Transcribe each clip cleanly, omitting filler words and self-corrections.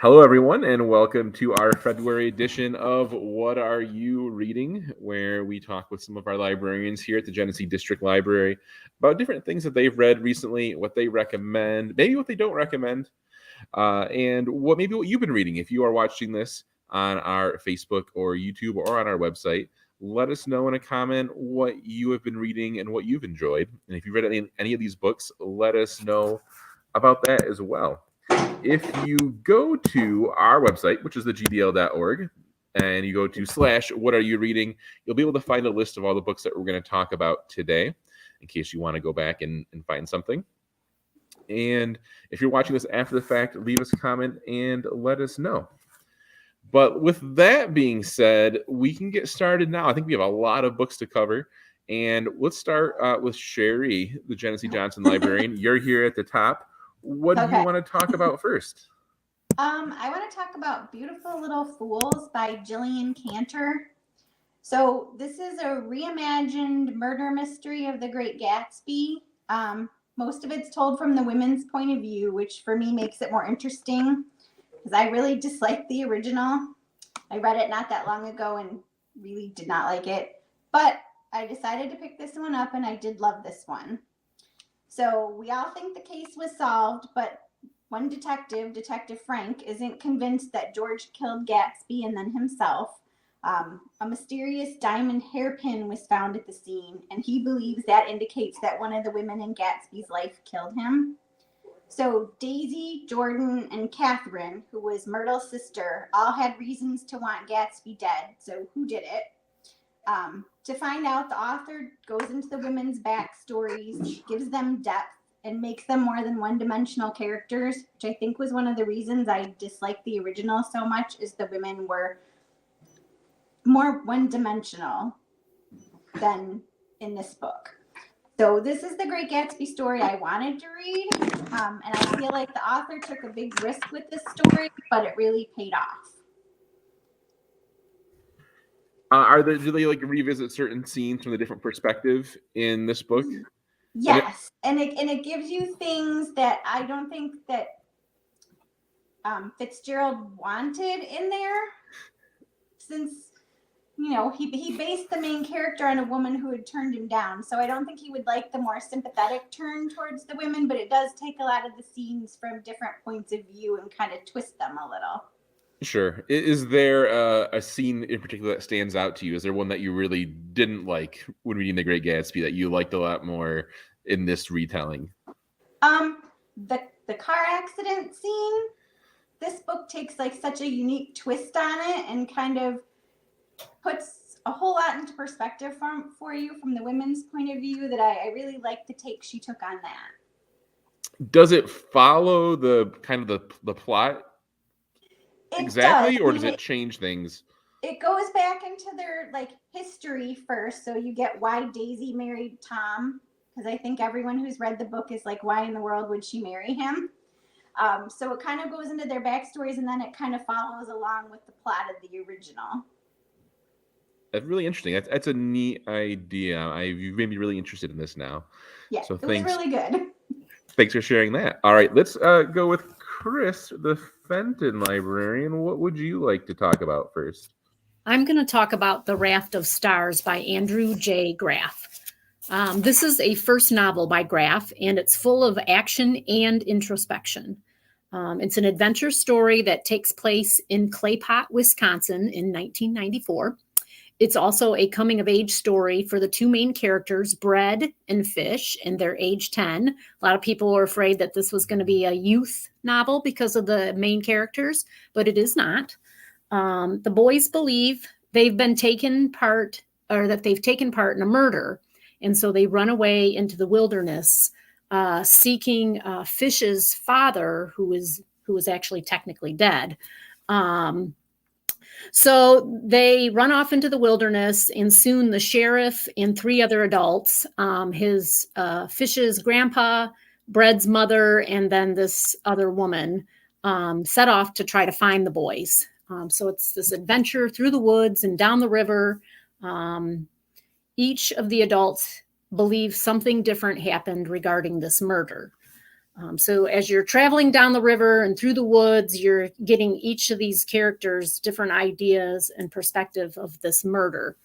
Hello, everyone, and welcome to our February edition of What Are You Reading, where we talk with some of our librarians here at the Genesee District Library about different things that they've read recently, what they recommend, maybe what they don't recommend, and what you've been reading. If you are watching this on our Facebook or YouTube or on our website, let us know in a comment what you have been reading and what you've enjoyed. And if you've read any of these books, let us know about that as well. If you go to our website, which is thegdl.org, and you go to / what are you reading, you'll be able to find a list of all the books that we're going to talk about today, in case you want to go back and find something. And if you're watching this after the fact, leave us a comment and let us know. But with that being said, we can get started now. I think we have a lot of books to cover. And let's start with Sherry, the Genesee Johnson librarian. You're here at the top. What do you want to talk about first? I want to talk about Beautiful Little Fools by Gillian Cantor. So this is a reimagined murder mystery of The Great Gatsby. Most of it's told from the women's point of view, which for me makes it more interesting because I really dislike the original. I read it not that long ago and really did not like it, but I decided to pick this one up and I did love this one. So we all think the case was solved, but one detective, Detective Frank, isn't convinced that George killed Gatsby and then himself. A mysterious diamond hairpin was found at the scene, and he believes that indicates that one of the women in Gatsby's life killed him. So Daisy, Jordan, and Catherine, who was Myrtle's sister, all had reasons to want Gatsby dead. So who did it? To find out, the author goes into the women's backstories, gives them depth, and makes them more than one-dimensional characters, which I think was one of the reasons I disliked the original so much, is the women were more one-dimensional than in this book. So this is the Great Gatsby story I wanted to read, and I feel like the author took a big risk with this story, but it really paid off. Do they like revisit certain scenes from a different perspective in this book? Yes, and it gives you things that I don't think that Fitzgerald wanted in there, since he based the main character on a woman who had turned him down. So I don't think he would like the more sympathetic turn towards the women, but it does take a lot of the scenes from different points of view and kind of twist them a little. Sure. Is there a scene in particular that stands out to you? Is there one that you really didn't like when reading The Great Gatsby that you liked a lot more in this retelling? The car accident scene. This book takes like such a unique twist on it and kind of puts a whole lot into perspective for you from the women's point of view that I really like the take she took on that. Does it follow the kind of the plot exactly, does. or does it change things? It goes back into their history first, so you get why Daisy married Tom, because I think everyone who's read the book is like, why in the world would she marry him? So it kind of goes into their backstories, and then it kind of follows along with the plot of the original. That's really interesting. That's a neat idea. You've made me really interested in this now. Yeah, so thanks. It was really good. Thanks for sharing that. All right, let's go with Chris, the Fenton librarian. What would you like to talk about first? I'm going to talk about The Raft of Stars by Andrew J. Graff. This is a first novel by Graff, and it's full of action and introspection. It's an adventure story that takes place in Clay Pot, Wisconsin in 1994. It's also a coming-of-age story for the two main characters, Bread and Fish, and they're age 10. A lot of people were afraid that this was going to be a youth novel because of the main characters, but it is not. The boys believe they've taken part in a murder, and so they run away into the wilderness, seeking Fish's father, who is actually technically dead. So they run off into the wilderness, and soon the sheriff and three other adults, Fish's grandpa, Bread's mother, and then this other woman, set off to try to find the boys. So it's this adventure through the woods and down the river. Each of the adults believe something different happened regarding this murder. So as you're traveling down the river and through the woods, you're getting each of these characters different ideas and perspective of this murder.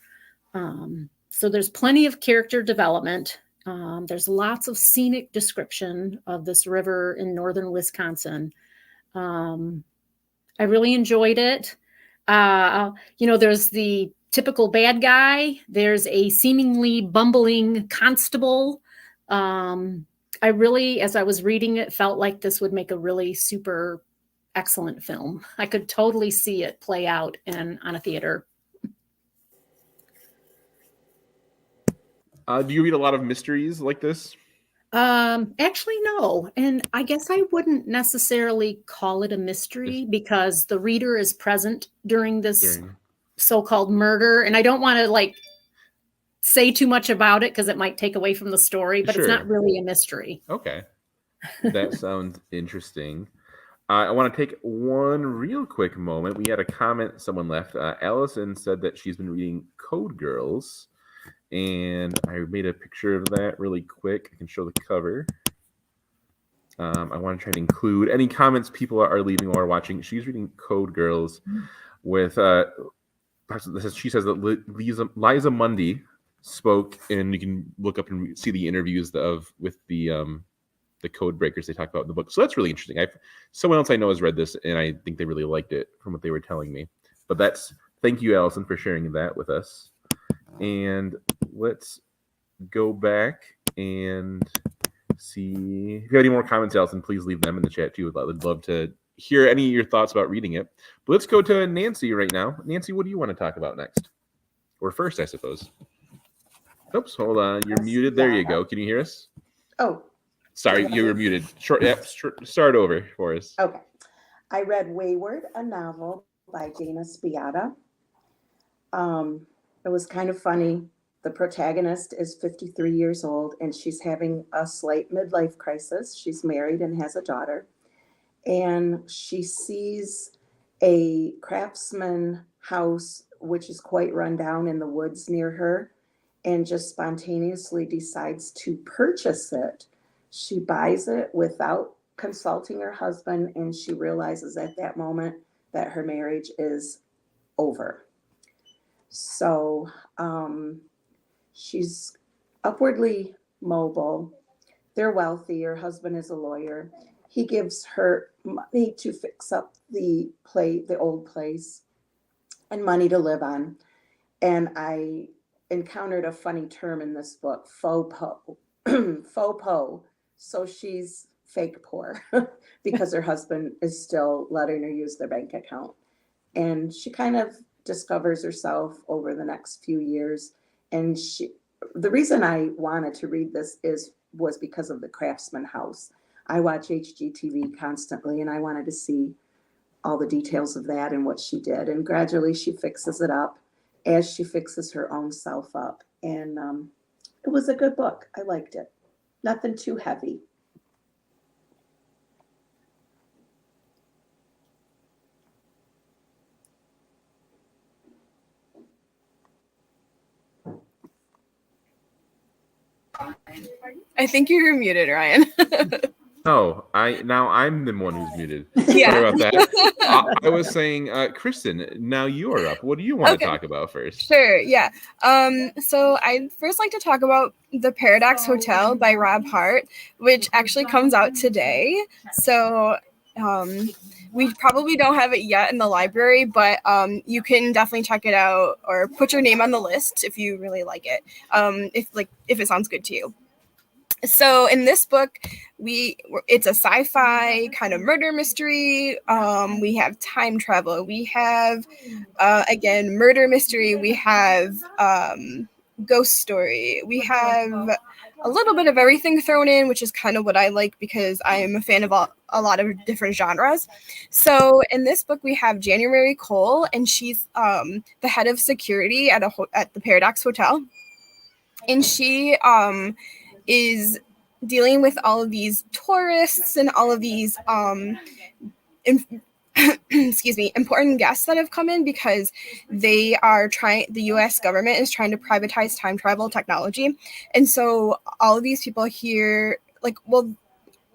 So there's plenty of character development. There's lots of scenic description of this river in northern Wisconsin. I really enjoyed it. There's the typical bad guy. There's a seemingly bumbling constable. I really, as I was reading it, felt like this would make a really super excellent film. I could totally see it play out on a theater. Do you read a lot of mysteries like this? Actually, no. And I guess I wouldn't necessarily call it a mystery because the reader is present during this so-called murder. And I don't want to say too much about it because it might take away from the story, but It's not really a mystery. Okay. That sounds interesting. I want to take one real quick moment. We had a comment someone left. Allison said that she's been reading Code Girls. And I made a picture of that really quick. I can show the cover. I want to try to include any comments people are leaving or watching. She's reading Code Girls with, she says that Liza Mundy spoke, and you can look up and see the interviews with the code breakers they talk about in the book. So that's really interesting. Someone else I know has read this, and I think they really liked it from what they were telling me. But thank you, Allison, for sharing that with us. And let's go back and see if you have any more comments, Allison. Please leave them in the chat too. I'd love to hear any of your thoughts about reading it. But let's go to Nancy right now. Nancy, what do you want to talk about next? Or first, I suppose. Oops, hold on. You're muted. There you go. Can you hear us? Oh. Sorry, you were muted. Start over for us. Okay. I read Wayward, a novel by Genesee District. It was kind of funny. The protagonist is 53 years old, and she's having a slight midlife crisis. She's married and has a daughter. And she sees a craftsman house, which is quite run down in the woods near her, and just spontaneously decides to purchase it. She buys it without consulting her husband, and she realizes at that moment that her marriage is over. So she's upwardly mobile. They're wealthy. Her husband is a lawyer. He gives her money to fix up the old place, and money to live on. And I encountered a funny term in this book, faux po. Faux po. So she's fake poor because her husband is still letting her use their bank account. And she kind of discovers herself over the next few years. And the reason I wanted to read this was because of the Craftsman House. I watch HGTV constantly, and I wanted to see all the details of that and what she did. And gradually she fixes it up as she fixes her own self up. And it was a good book. I liked it. Nothing too heavy. I think you're muted, Ryan. Oh, I'm the one who's muted. Yeah. Sorry about that. I was saying, Kristen, now you are up. What do you want to talk about first? Sure, yeah. So I'd first like to talk about The Paradox Hotel by Rob Hart, which actually comes out today. So we probably don't have it yet in the library, but you can definitely check it out or put your name on the list if you really like it, if it sounds good to you. So in this book, it's a sci-fi kind of murder mystery. We have time travel. We have, again, murder mystery. We have ghost story. We have a little bit of everything thrown in, which is kind of what I like because I am a fan of a lot of different genres. So in this book, we have January Cole, and she's the head of security at the Paradox Hotel. And she is dealing with all of these tourists and all of these important guests that have come in because the U.S. government is trying to privatize time travel technology. And so all of these people here,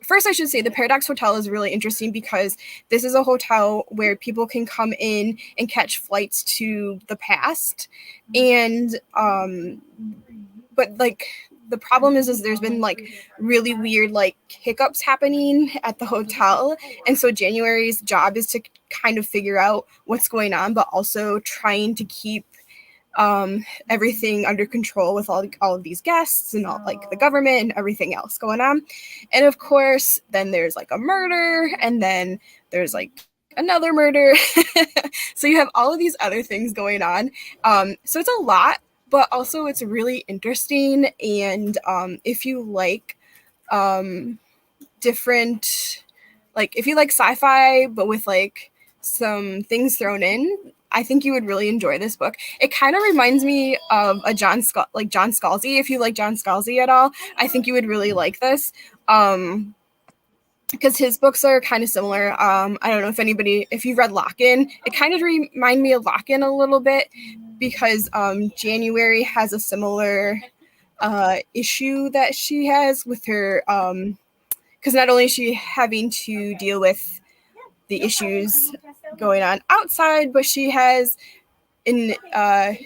first I should say the Paradox Hotel is really interesting because this is a hotel where people can come in and catch flights to the past. And but like the problem is there's been like really weird like hiccups happening at the hotel. And so January's job is to kind of figure out what's going on, but also trying to keep everything under control with all of these guests and all like the government and everything else going on. And of course, then there's like a murder, and then there's like another murder. So you have all of these other things going on. So it's a lot, but also it's really interesting. And if you like different, like if you like sci-fi, but with like some things thrown in, I think you would really enjoy this book. It kind of reminds me of a John Scalzi. If you like John Scalzi at all, I think you would really like this. Because his books are kind of similar. I don't know if you've read Lock-In, it kind of remind me of Lock-In a little bit, because January has a similar issue that she has with her, because not only is she having to deal with the issues going on outside, but she has a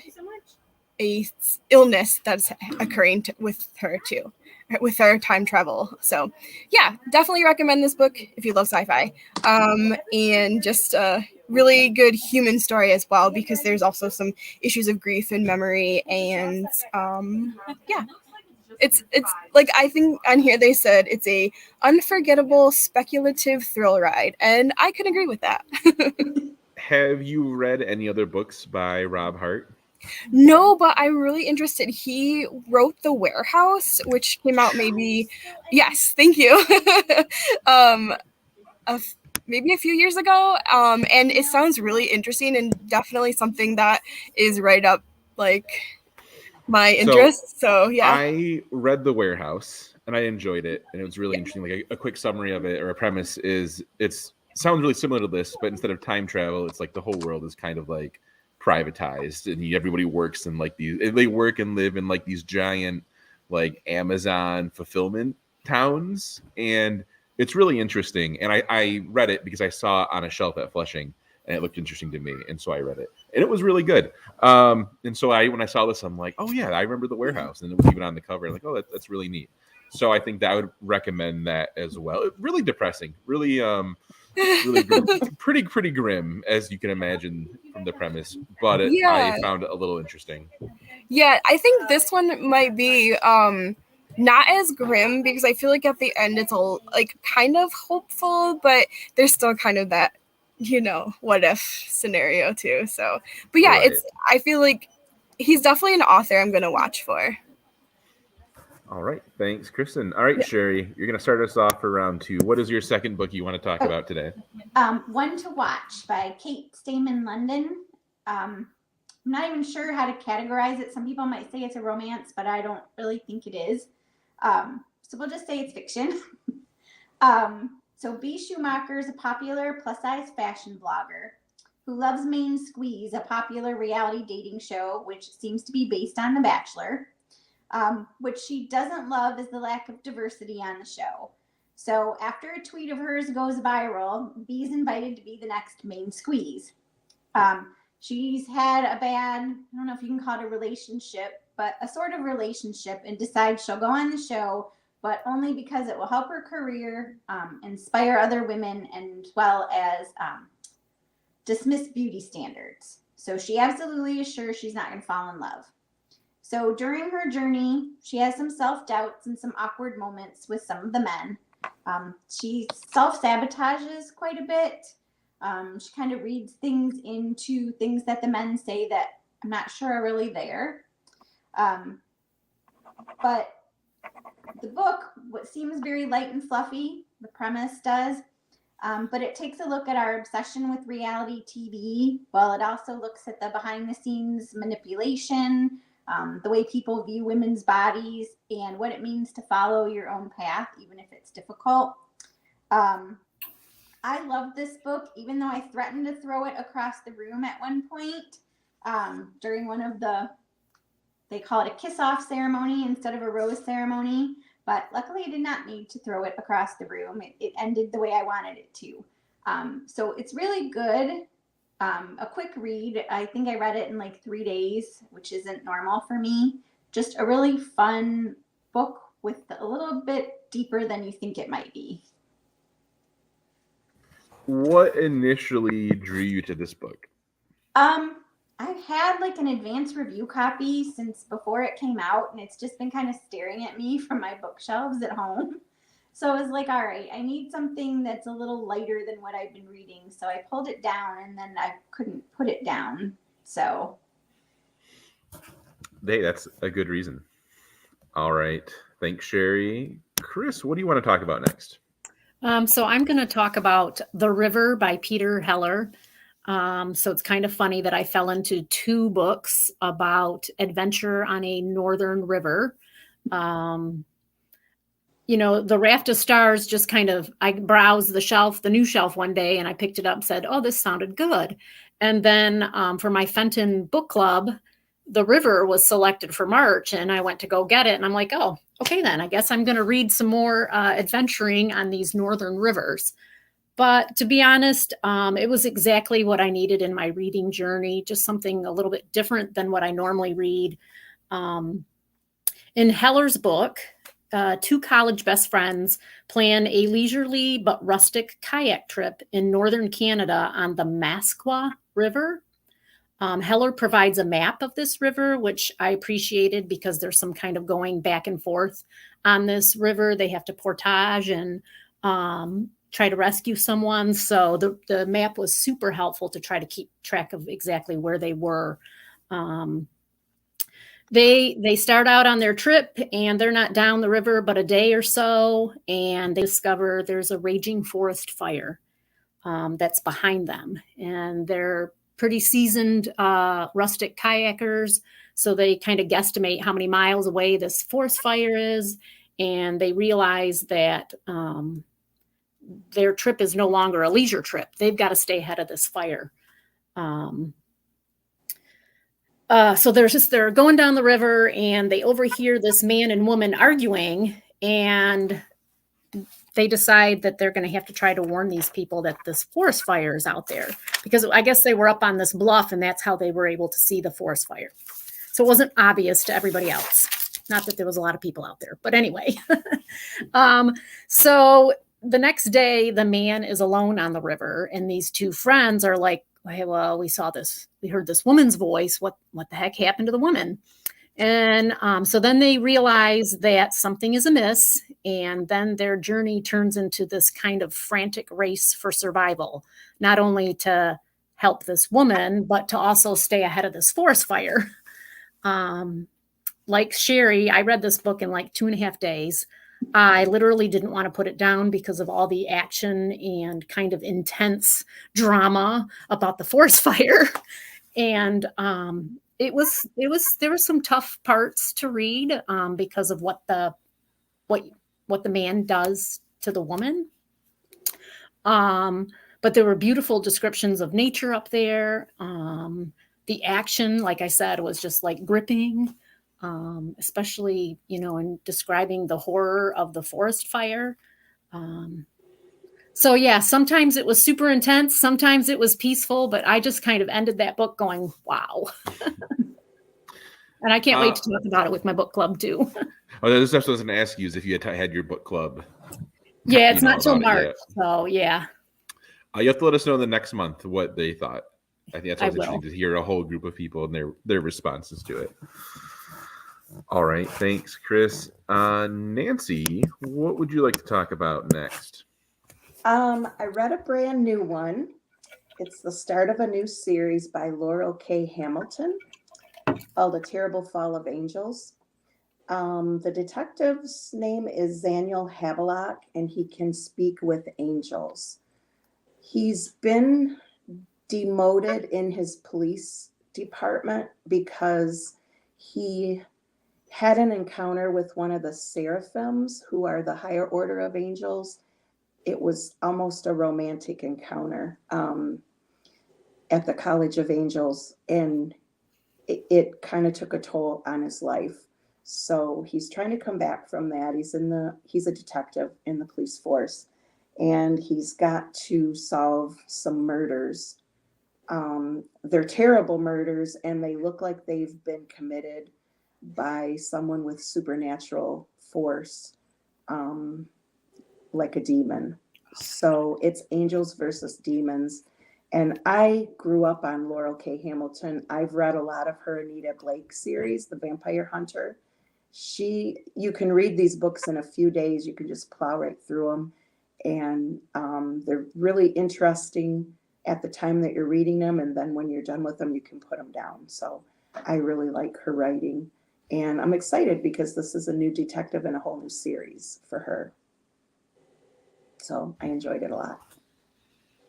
illness that's occurring with her too, with her time travel. So yeah, definitely recommend this book if you love sci-fi, and just a really good human story as well, because there's also some issues of grief and memory. And yeah, it's like, I think on here they said it's a unforgettable speculative thrill ride, and I could agree with that. Have you read any other books by Rob Hart? No, but I'm really interested. He wrote The Warehouse, which came out yes, thank you. Maybe a few years ago. And it sounds really interesting and definitely something that is right up like my interest. So yeah. I read The Warehouse and I enjoyed it, and it was really interesting. Like a quick summary of it, or a premise, is sounds really similar to this, but instead of time travel, it's like the whole world is kind of like privatized, and everybody works in like they work and live in like these giant like Amazon fulfillment towns, and it's really interesting. And I read it because I saw it on a shelf at Flushing, and it looked interesting to me, and so I read it, and it was really good. And so when I saw this, I'm like, oh yeah, I remember The Warehouse, and it was even on the cover. Like, oh, that's really neat. So I think that I would recommend that as well. Really depressing, really grim, pretty grim, as you can imagine from the premise, but I found it a little interesting. Yeah, I think this one might be not as grim, because I feel like at the end it's all like kind of hopeful, but there's still kind of that, what if scenario too. So, but yeah, Right. I feel like he's definitely an author I'm gonna watch for. All right. Thanks, Kristen. All right, yeah. Sherry, you're going to start us off for round 2. What is your second book you want to talk about today? One to Watch by Kate Stayman London. I'm not even sure how to categorize it. Some people might say it's a romance, but I don't really think it is. So we'll just say it's fiction. So B. Schumacher is a popular plus-size fashion blogger who loves Main Squeeze, a popular reality dating show, which seems to be based on The Bachelor. Which she doesn't love is the lack of diversity on the show. So after a tweet of hers goes viral, B is invited to be the next Main Squeeze. She's had a bad, I don't know if you can call it a relationship, but a sort of relationship, and decides she'll go on the show, but only because it will help her career, inspire other women, and as well as dismiss beauty standards. So she absolutely is sure she's not going to fall in love. So during her journey, she has some self-doubts and some awkward moments with some of the men. She self-sabotages quite a bit. She kind of reads things into things that the men say that I'm not sure are really there. But the book, what seems very light and fluffy, the premise does, but it takes a look at our obsession with reality TV, while it also looks at the behind-the-scenes manipulation, the way people view women's bodies, and what it means to follow your own path, even if it's difficult. I love this book, even though I threatened to throw it across the room at one point during one of they call it a kiss-off ceremony instead of a rose ceremony. but luckily I did not need to throw it across the room. It ended the way I wanted it to. So it's really good. A quick read. I think I read it in like 3 days, which isn't normal for me. Just a really fun book with a little bit deeper than you think it might be. What initially drew you to this book? I've had like an advanced review copy since before it came out, and it's just been kind of staring at me from my bookshelves at home. So I was like, all right, I need something that's a little lighter than what I've been reading. So I pulled it down, and then I couldn't put it down. So. Hey, that's a good reason. All right. Thanks, Sherry. Chris, what do you want to talk about next? So I'm going to talk about The River by Peter Heller. So it's kind of funny that I fell into 2 books about adventure on a northern river. The Raft of Stars, just kind of, I browsed the new shelf one day, and I picked it up and said, oh, this sounded good. And then for my Fenton book club, The River was selected for March, and I went to go get it. And I'm like, oh, okay, then I guess I'm going to read some more adventuring on these northern rivers. But to be honest, it was exactly what I needed in my reading journey, just something a little bit different than what I normally read. In Heller's book, 2 college best friends plan a leisurely but rustic kayak trip in northern Canada on the Masqua River. Heller provides a map of this river, which I appreciated because there's some kind of going back and forth on this river. They have to portage and try to rescue someone. So the map was super helpful to try to keep track of exactly where they were. They start out on their trip, and they're not down the river but a day or so, and they discover there's a raging forest fire that's behind them. And they're pretty seasoned rustic kayakers, so they kind of guesstimate how many miles away this forest fire is, and they realize that their trip is no longer a leisure trip. They've got to stay ahead of this fire. So they're going down the river, and they overhear this man and woman arguing, and they decide that they're going to have to try to warn these people that this forest fire is out there, because I guess they were up on this bluff, and that's how they were able to see the forest fire. So it wasn't obvious to everybody else. Not that there was a lot of people out there, but anyway. So the next day, the man is alone on the river, and these 2 friends are like, hey, well, we heard this woman's voice. What the heck happened to the woman? And so then they realize that something is amiss, and then their journey turns into this kind of frantic race for survival, not only to help this woman, but to also stay ahead of this forest fire. Like Sherry, I read this book in like 2.5 days. I literally didn't want to put it down because of all the action and kind of intense drama about the forest fire. And there were some tough parts to read because of what the man does to the woman. But there were beautiful descriptions of nature up there. The action, like I said, was just like gripping. Especially, in describing the horror of the forest fire. So yeah, sometimes it was super intense, sometimes it was peaceful, but I just kind of ended that book going, wow. And I can't wait to talk about it with my book club too. Oh, this was going to ask you is if you had your book club. Yeah, it's not till March, so yeah. You have to let us know the next month what they thought. I think that's always interesting to hear a whole group of people and their responses to it. All right, thanks, Chris. Nancy, what would you like to talk about next? I read a brand new one. It's the start of a new series by Laurel K. Hamilton called A Terrible Fall of Angels. The detective's name is Zaniel Havelock, and he can speak with angels. He's been demoted in his police department because he had an encounter with one of the seraphims, who are the higher order of angels. It was almost a romantic encounter at the College of Angels, and it kind of took a toll on his life. So he's trying to come back from that. He's a detective in the police force, and he's got to solve some murders. They're terrible murders, and they look like they've been committed by someone with supernatural force, like a demon. So it's angels versus demons. And I grew up on Laurel K. Hamilton. I've read a lot of her Anita Blake series, The Vampire Hunter. You can read these books in a few days. You can just plow right through them. And they're really interesting at the time that you're reading them. And then when you're done with them, you can put them down. So I really like her writing. And I'm excited because this is a new detective and a whole new series for her. So I enjoyed it a lot.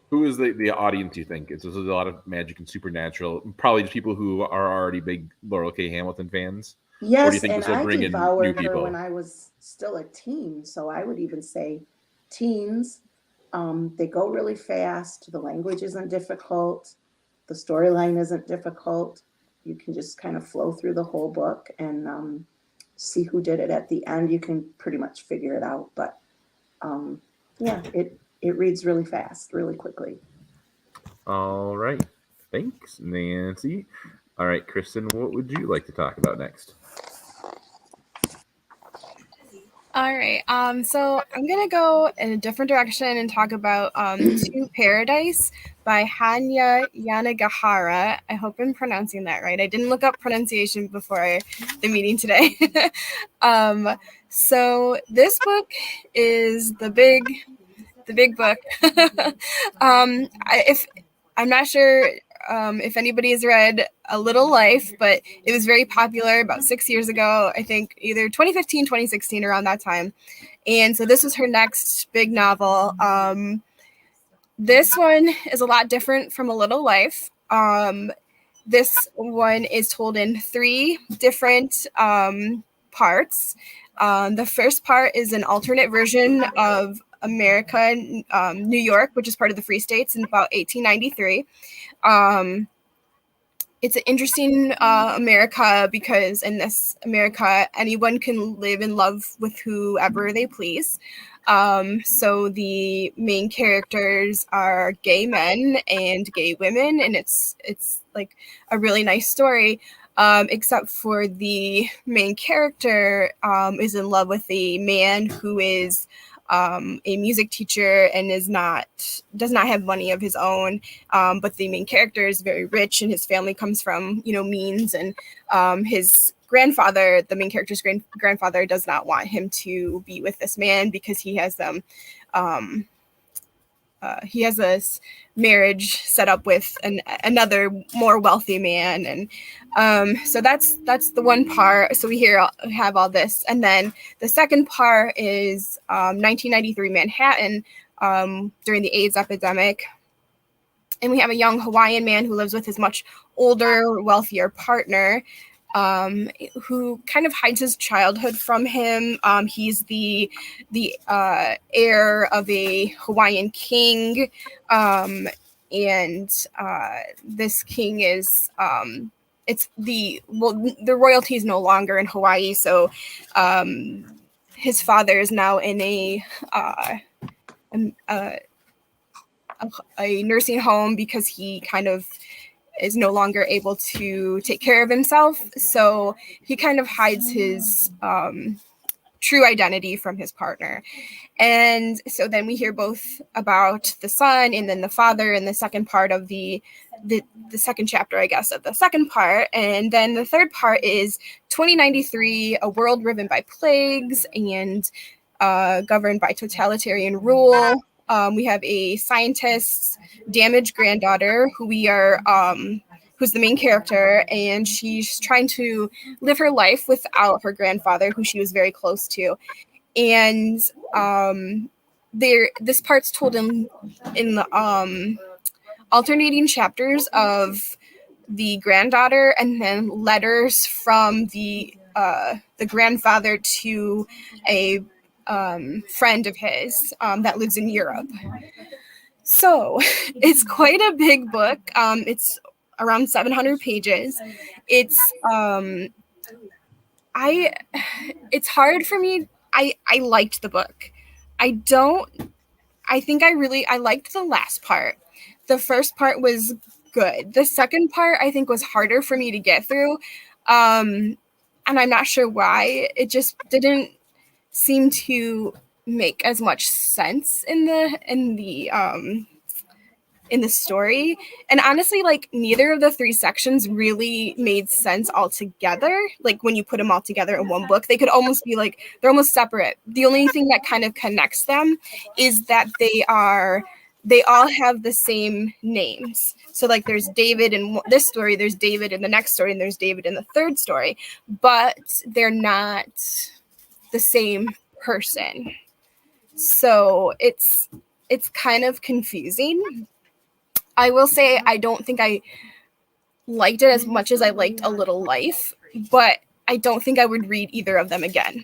Who is the audience, you think? It's a lot of magic and supernatural. Probably just people who are already big Laurel K. Hamilton fans. Yes, or do you think and this will I bring in new devoured her people? when I was still a teen. So I would even say teens. They go really fast. The language isn't difficult. The storyline isn't difficult. You can just kind of flow through the whole book and see who did it at the end. You can pretty much figure it out. But yeah, it reads really fast, really quickly. All right. Thanks, Nancy. All right, Kristen, what would you like to talk about next? All right. So I'm gonna go in a different direction and talk about To Paradise by Hanya Yanagihara. I hope I'm pronouncing that right. I didn't look up pronunciation before the meeting today. So this book is the big book. I'm not sure if anybody has read A Little Life, but it was very popular about 6 years ago, I think either 2015, 2016, around that time. And so this was her next big novel. This one is a lot different from A Little Life. This one is told in 3 different parts. The first part is an alternate version of America, New York, which is part of the Free States, in about 1893. It's an interesting America because in this America, anyone can live in love with whoever they please. So the main characters are gay men and gay women, and it's like a really nice story. Except for the main character is in love with a man who is a music teacher and does not have money of his own, but the main character is very rich and his family comes from means, and his grandfather, the main character's grandfather, does not want him to be with this man because he has this marriage set up with another more wealthy man, and so that's the one part. So we have all this, and then the second part is 1993 Manhattan during the AIDS epidemic, and we have a young Hawaiian man who lives with his much older, wealthier partner, who kind of hides his childhood from him. He's the heir of a Hawaiian king, and this king is the royalty is no longer in Hawaii, so his father is now in a nursing home because he kind of is no longer able to take care of himself. So he kind of hides his true identity from his partner. And so then we hear both about the son and then the father in the second part of the second chapter, I guess, of the second part. And then the third part is 2093, a world riven by plagues and governed by totalitarian rule. We have a scientist's damaged granddaughter who's the main character, and she's trying to live her life without her grandfather, who she was very close to. And this part's told in the alternating chapters of the granddaughter, and then letters from the grandfather to a friend of his that lives in Europe. So it's quite a big book. It's around 700 pages. It's it's hard for me. I liked the book. I think I liked the last part. The first part was good. The second part I think was harder for me to get through. And I'm not sure why. It just didn't seem to make as much sense in the story. And honestly, like, neither of the three sections really made sense altogether. Like, when you put them all together in one book, they could almost be like, they're almost separate. The only thing that kind of connects them is that they all have the same names. So like, there's David in this story, there's David in the next story, and there's David in the third story, but they're not the same person. So it's kind of confusing. I will say I don't think I liked it as much as I liked A Little Life, but I don't think I would read either of them again.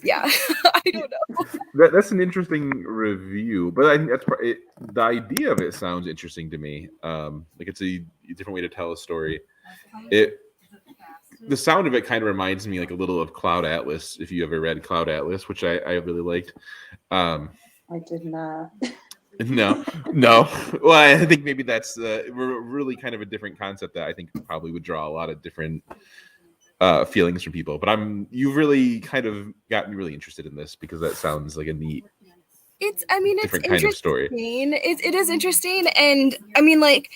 Yeah, I don't know. That's an interesting review, but I think the idea of it sounds interesting to me. Like, it's a different way to tell a story. The sound of it kind of reminds me like a little of Cloud Atlas, if you ever read Cloud Atlas, which I really liked. I did not. No. Well, I think maybe that's really kind of a different concept that I think probably would draw a lot of different feelings from people. But you've really kind of got me really interested in this, because that sounds like a neat. It's different kind of story. It is interesting, and I mean, like,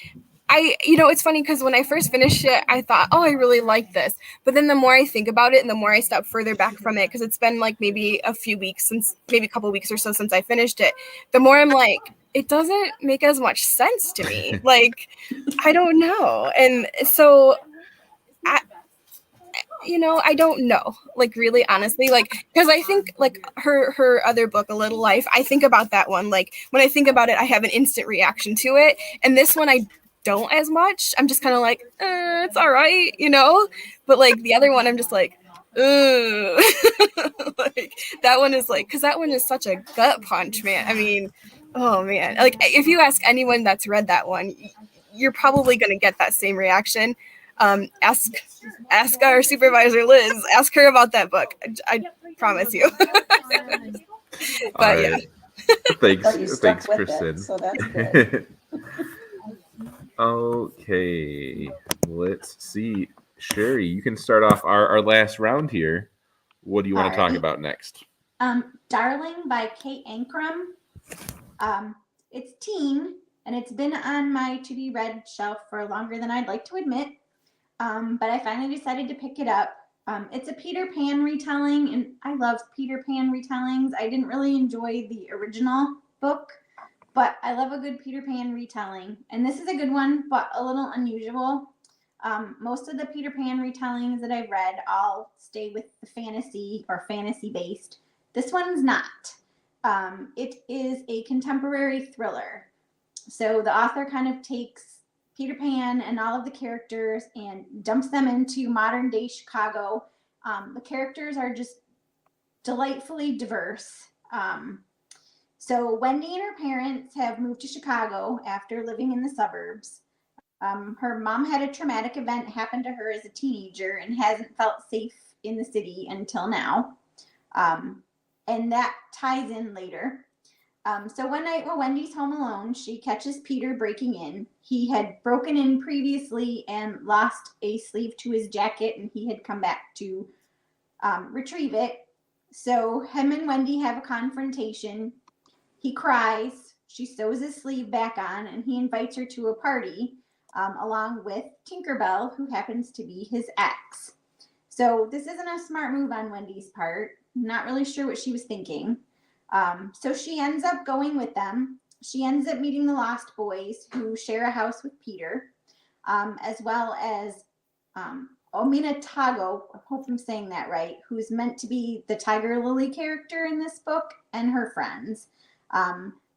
it's funny because when I first finished it, I thought, oh, I really like this. But then the more I think about it and the more I step further back from it, because it's been like maybe a couple weeks or so since I finished it, the more I'm like, it doesn't make as much sense to me. Like, I don't know. And so I don't know, like, really, honestly, like, because I think like her other book, A Little Life, I think about that one. Like, when I think about it, I have an instant reaction to it. And this one, I don't as much. I'm just kind of like, it's all right, but like the other one, I'm just like, like, that one is like, because that one is such a gut punch, man. I mean, oh man, like, if you ask anyone that's read that one, you're probably going to get that same reaction. Ask our supervisor, Liz. Ask her about that book. I promise you. But yeah. Thanks, Kristen. So that's good. Okay, let's see. Sherry, you can start off our last round here. What do you want to talk about next? Darling by Kate Ankrum. It's teen, and it's been on my to-be read shelf for longer than I'd like to admit. But I finally decided to pick it up. It's a Peter Pan retelling, and I love Peter Pan retellings. I didn't really enjoy the original book, but I love a good Peter Pan retelling. And this is a good one, but a little unusual. Most of the Peter Pan retellings that I've read all stay with the fantasy or fantasy-based. This one's not. It is a contemporary thriller. So the author kind of takes Peter Pan and all of the characters and dumps them into modern day Chicago. The characters are just delightfully diverse. So Wendy and her parents have moved to Chicago after living in the suburbs. Her mom had a traumatic event happen to her as a teenager and hasn't felt safe in the city until now. And that ties in later. So one night while Wendy's home alone, she catches Peter breaking in. He had broken in previously and lost a sleeve to his jacket, and he had come back to retrieve it. So him and Wendy have a confrontation. He cries. She sews his sleeve back on, and he invites her to a party along with Tinkerbell, who happens to be his ex. So this isn't a smart move on Wendy's part. Not really sure what she was thinking. So she ends up going with them. She ends up meeting the Lost Boys, who share a house with Peter, as well as Omina Tago, I hope I'm saying that right, who's meant to be the Tiger Lily character in this book, and her friends.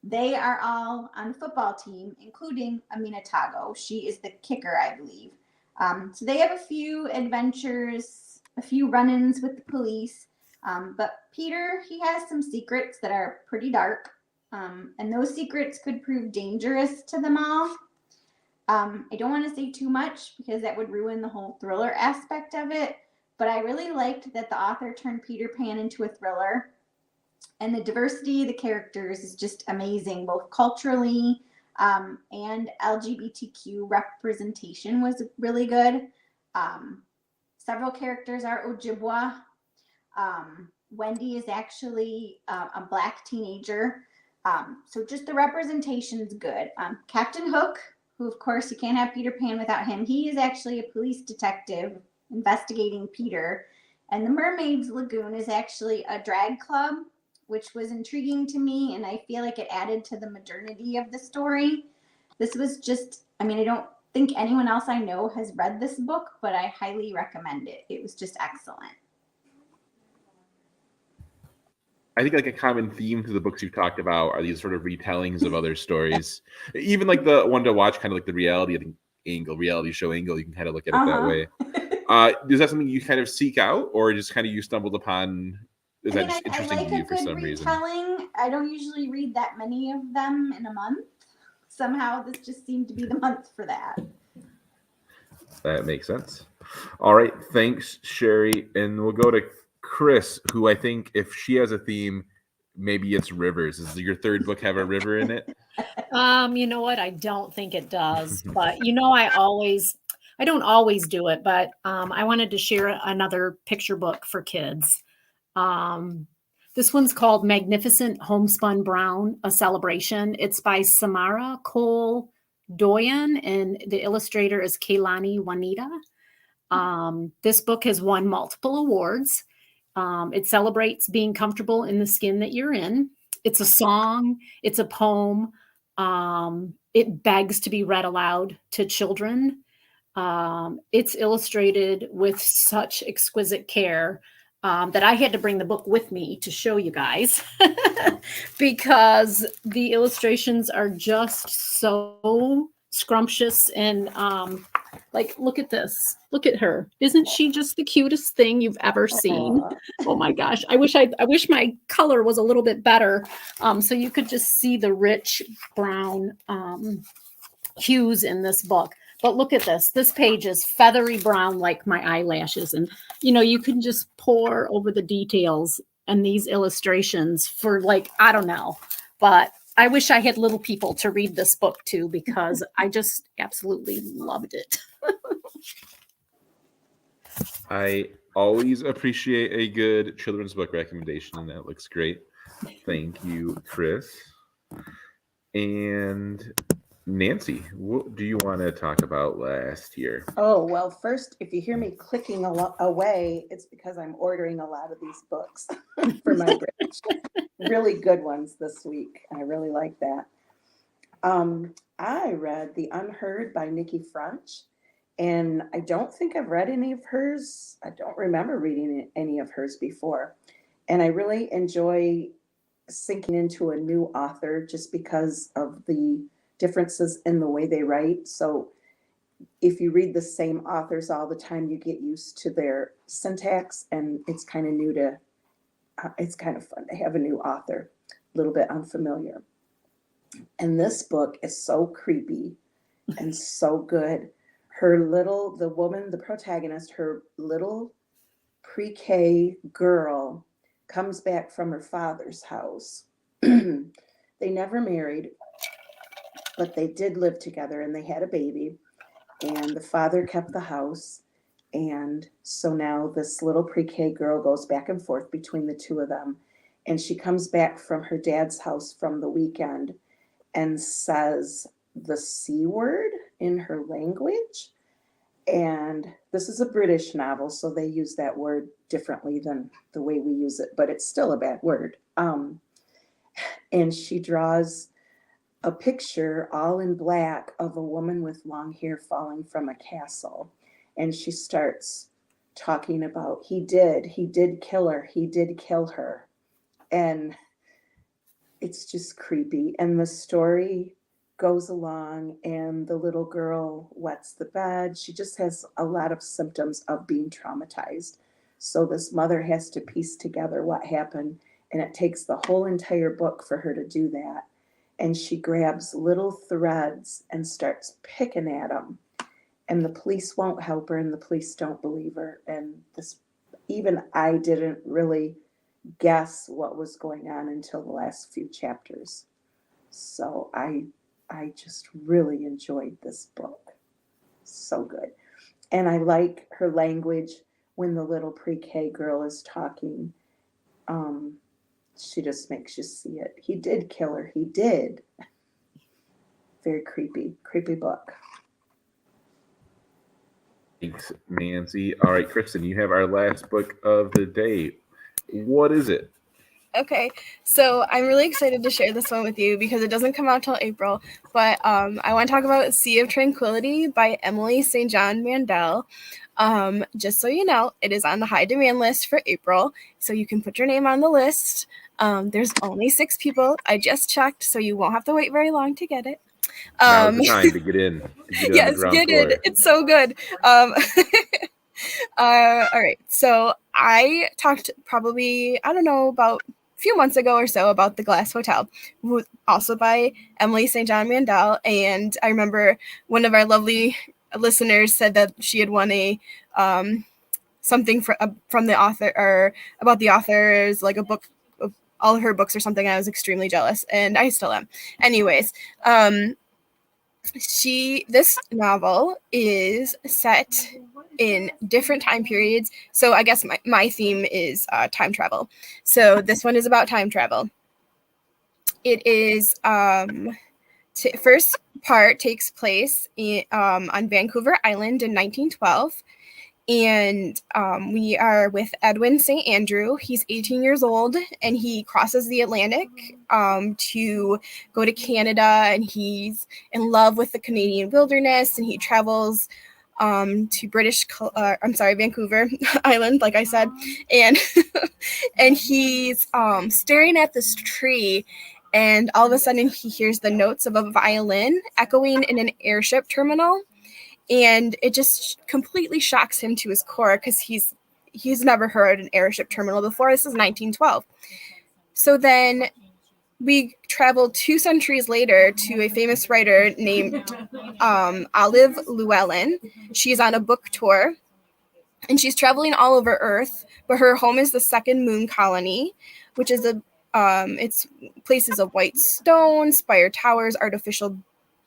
They are all on the football team, including Omina Tago. She is the kicker, I believe. So they have a few adventures, a few run-ins with the police. But Peter, he has some secrets that are pretty dark, and those secrets could prove dangerous to them all. I don't want to say too much because that would ruin the whole thriller aspect of it, but I really liked that the author turned Peter Pan into a thriller. And the diversity of the characters is just amazing, both culturally and LGBTQ representation was really good. Several characters are Ojibwa. Wendy is actually a Black teenager. So just the representation is good. Captain Hook, who of course you can't have Peter Pan without him. He is actually a police detective investigating Peter. And the Mermaid's Lagoon is actually a drag club, which was intriguing to me. And I feel like it added to the modernity of the story. This was just, I mean, I don't think anyone else I know has read this book, but I highly recommend it. It was just excellent. I think like a common theme to the books you've talked about are these sort of retellings of other stories. Even like the one to watch, kind of like the reality show angle, you can kind of look at it that way. Is that something you kind of seek out, or just kind of you stumbled upon? Is that just interesting I like to you a for good some reason? retelling. I don't usually read that many of them in a month. Somehow this just seemed to be the month for that. That makes sense. All right. Thanks, Sherry. And we'll go to Chris, who I think if she has a theme, maybe it's rivers. Does your third book have a river in it? You know what? I don't think it does, but I don't always do it, but I wanted to share another picture book for kids. This one's called Magnificent Homespun Brown, A Celebration. It's by Samara Cole Doyen, and the illustrator is Kaylani Juanita. This book has won multiple awards. It celebrates being comfortable in the skin that you're in. It's a song. It's a poem. It begs to be read aloud to children. It's illustrated with such exquisite care that I had to bring the book with me to show you guys because the illustrations are just so scrumptious and like, look at this. Look at her. Isn't she just the cutest thing you've ever seen? Oh my gosh. I wish my color was a little bit better. So you could just see the rich brown hues in this book. But look at this. This page is feathery brown like my eyelashes. And, you can just pour over the details and these illustrations for I don't know. But I wish I had little people to read this book to because I just absolutely loved it. I always appreciate a good children's book recommendation, and that looks great. Thank you, Chris. And Nancy, what do you want to talk about last year? Oh, well, first, if you hear me clicking away, it's because I'm ordering a lot of these books for my bridge. Really good ones this week. I really like that. I read The Unheard by Nikki French, and I don't think I've read any of hers. I don't remember reading any of hers before. And I really enjoy sinking into a new author just because of the differences in the way they write. So if you read the same authors all the time, you get used to their syntax, and it's kind of it's kind of fun to have a new author, a little bit unfamiliar. And this book is so creepy and so good. The woman, the protagonist, her little pre-K girl comes back from her father's house. They never married, but they did live together and they had a baby, and the father kept the house. And so now this little pre-K girl goes back and forth between the two of them. And she comes back from her dad's house from the weekend and says the C word in her language. And this is a British novel, so they use that word differently than the way we use it, but it's still a bad word. And she draws a picture all in black of a woman with long hair falling from a castle. And she starts talking about, he did kill her. He did kill her. And it's just creepy. And the story goes along, and the little girl wets the bed. She just has a lot of symptoms of being traumatized. So this mother has to piece together what happened, and it takes the whole entire book for her to do that. and she grabs little threads and starts picking at them. And the police won't help her, and the police don't believe her. And this, even I didn't really guess what was going on until the last few chapters. So I just really enjoyed this book. So good. And I like her language when the little pre-K girl is talking. She just makes you see it. He did kill her. He did. Very creepy book. Thanks, Nancy. All right, Kristen, you have our last book of the day. What is it? Okay, so I'm really excited to share this one with you because it doesn't come out till April, but I want to talk about Sea of Tranquility by Emily St. John Mandel. Just so you know, it is on the high demand list for April, so you can put your name on the list. There's only 6 people. I just checked, so you won't have to wait very long to get it. Now's the time to get in. Yes, get in. It's so good. All right. So I talked probably, I don't know, about a few months ago or so about The Glass Hotel, also by Emily St. John Mandel. And I remember one of our lovely listeners said that she had won a something from the author, or about the authors, like a book of all of her books or something. I was extremely jealous, and I still am. Anyways, this novel is set in different time periods. So I guess my theme is time travel. So this one is about time travel. It is first part takes place on Vancouver Island in 1912. And we are with Edwin St. Andrew. He's 18 years old, and he crosses the Atlantic to go to Canada, and he's in love with the Canadian wilderness, and he travels to Vancouver Island, like I said, and and he's staring at this tree, and all of a sudden he hears the notes of a violin echoing in an airship terminal. And it just completely shocks him to his core because he's never heard an airship terminal before. This is 1912. So then we travel 2 centuries later to a famous writer named Olive Llewellyn. She's on a book tour, and she's traveling all over Earth, but her home is the Second Moon Colony, which is it's places of white stone, spire towers, artificial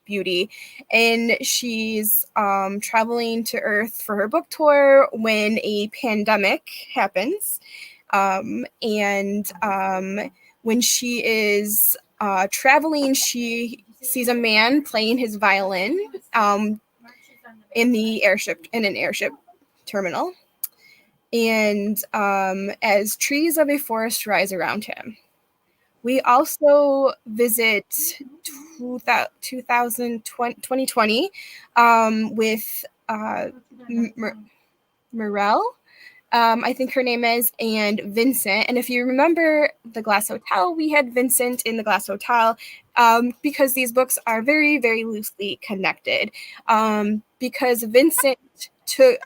beauty, and she's traveling to Earth for her book tour when a pandemic happens, and when she is traveling, she sees a man playing his violin in an airship terminal, and as trees of a forest rise around him. We also visit 2020 with Morel, I think her name is, and Vincent. And if you remember The Glass Hotel, we had Vincent in The Glass Hotel because these books are very, very loosely connected. Because Vincent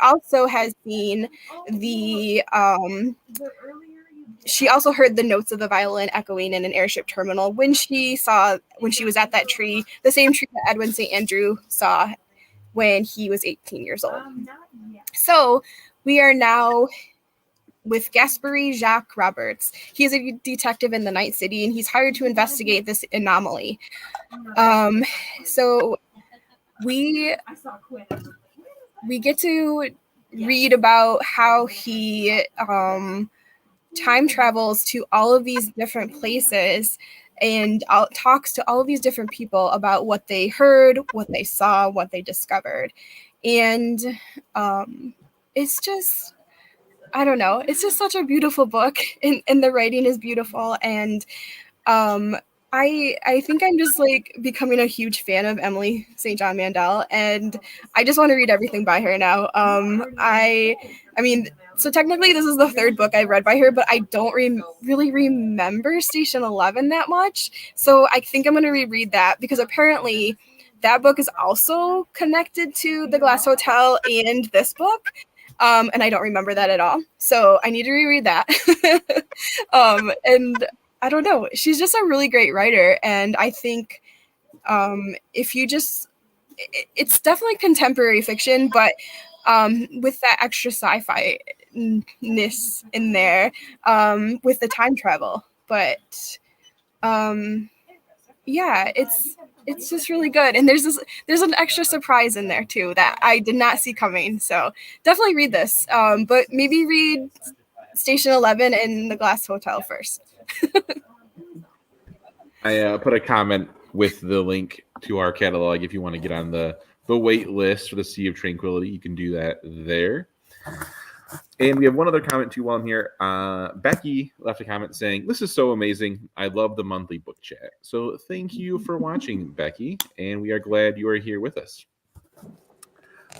also has seen the... she also heard the notes of the violin echoing in an airship terminal when she was at that tree, the same tree that Edwin St. Andrew saw when he was 18 years old. So we are now with Gaspari Jacques Roberts. He is a detective in the Night City, and he's hired to investigate this anomaly. So we get to read about how he time travels to all of these different places and talks to all of these different people about what they heard, what they saw, what they discovered. And it's just, I don't know, it's just such a beautiful book, and the writing is beautiful. And I think I'm just like becoming a huge fan of Emily St. John Mandel, and I just want to read everything by her now. I mean, so technically this is the 3rd book I read by her, but I don't really remember Station 11 that much. So I think I'm going to reread that because apparently that book is also connected to The Glass Hotel and this book. And I don't remember that at all. So I need to reread that. And I don't know. She's just a really great writer, and I think if you just, it's definitely contemporary fiction, but with that extra sci-fi ness in there, with the time travel. But yeah, it's just really good, and there's an extra surprise in there too that I did not see coming. So definitely read this, but maybe read Station 11 and The Glass Hotel first. I put a comment with the link to our catalog. If you want to get on the wait list for the Sea of Tranquility, you can do that there. And we have one other comment too while I'm here. Becky left a comment saying, "This is so amazing. I love the monthly book chat." So thank you for watching, Becky, and we are glad you are here with us.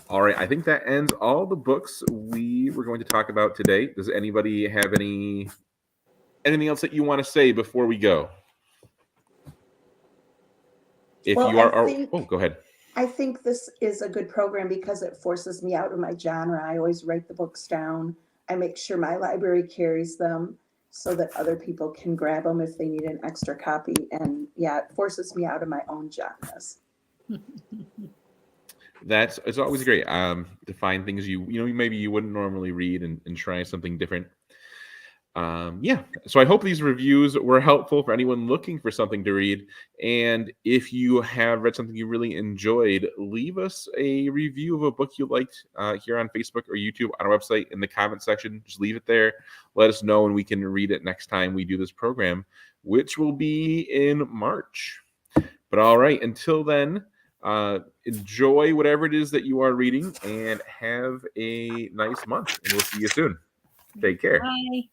All right, I think that ends all the books we were going to talk about today. Does anybody have anything else that you want to say before we go? If Well, you are, go ahead. I think this is a good program because it forces me out of my genre. I always write the books down. I make sure my library carries them so that other people can grab them if they need an extra copy. And yeah, it forces me out of my own genres. It's always great to find things maybe you wouldn't normally read and try something different. So I hope these reviews were helpful for anyone looking for something to read. And if you have read something you really enjoyed, leave us a review of a book you liked here on Facebook or YouTube, on our website, in the comment section. Just leave it there. Let us know, and we can read it next time we do this program, which will be in March. But all right, until then, enjoy whatever it is that you are reading, and have a nice month. And we'll see you soon. Take care. Bye.